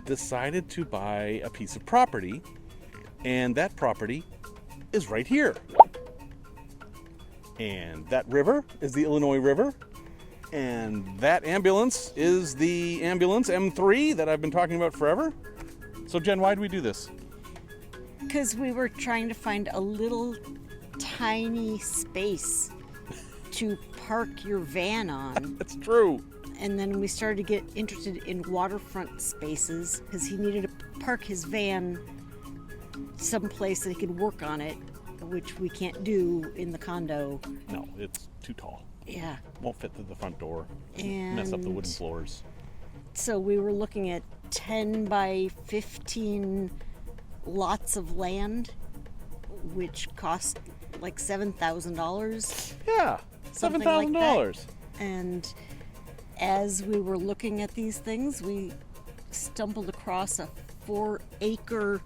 decided to buy a piece of property, and that property is right here. And that river is the Illinois River, and that ambulance is the ambulance M3 that I've been talking about forever. So Jen, why did we do this? Because we were trying to find a little tiny space to park your van on. That's true. And then we started to get interested in waterfront spaces because he needed to park his van someplace that he could work on it, which we can't do in the condo. No, it's too tall. Yeah. Won't fit through the front door. And mess up the wooden floors. So we were looking at 10 by 15 lots of land, which cost like $7,000. Yeah, $7,000. Like and as we were looking at these things, we stumbled across a 4-acre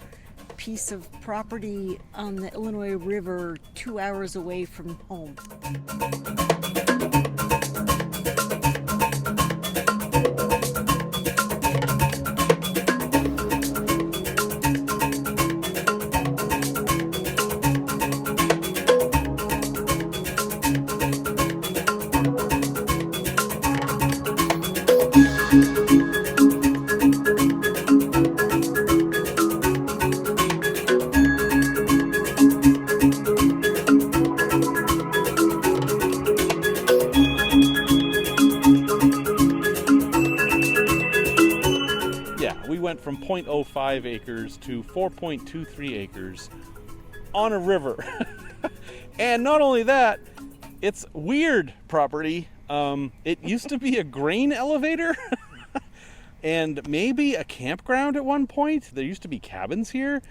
piece of property on the Illinois River 2 hours away from home. From 0.05 acres to 4.23 acres on a river. And not only that, it's weird property. It used to be a grain elevator and maybe a campground at one point. There used to be cabins here.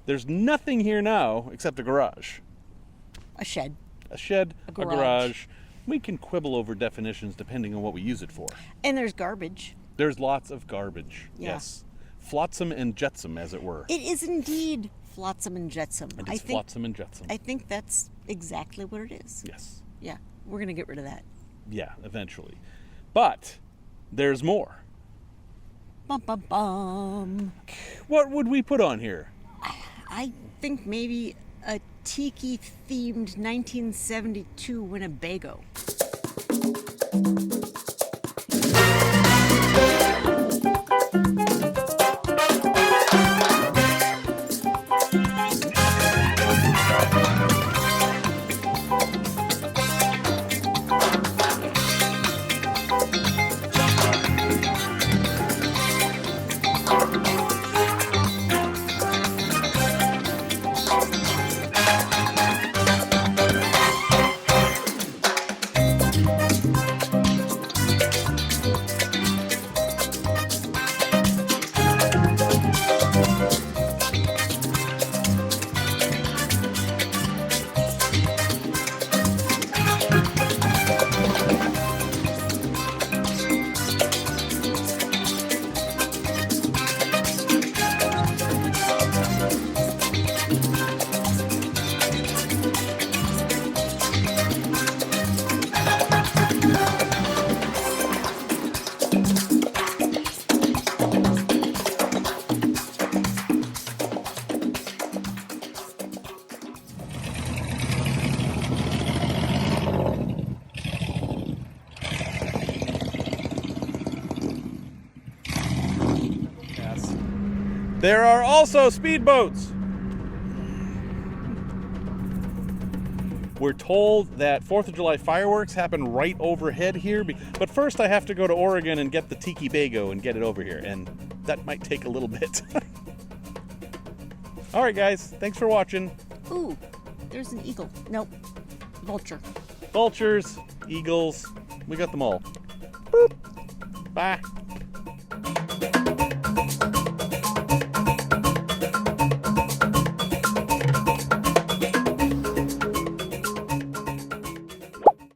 There's nothing here now except a garage. A shed. A shed, a garage. We can quibble over definitions depending on what we use it for. And there's garbage. There's lots of garbage, yeah. Yes. Flotsam and jetsam, as it were. It is indeed flotsam and jetsam. It is flotsam and jetsam. I think that's exactly what it is. Yes. Yeah, we're going to get rid of that. Yeah, eventually. But there's more. Bum, bum, bum. What would we put on here? I think maybe a Tiki-themed 1972 Winnebago. There are also speedboats. We're told that 4th of July fireworks happen right overhead here, but first I have to go to Oregon and get the Tikibago and get it over here, and that might take a little bit. All right, guys, thanks for watching. Ooh, there's an eagle. Nope, vulture. Vultures, eagles, we got them all. Boop. Bye.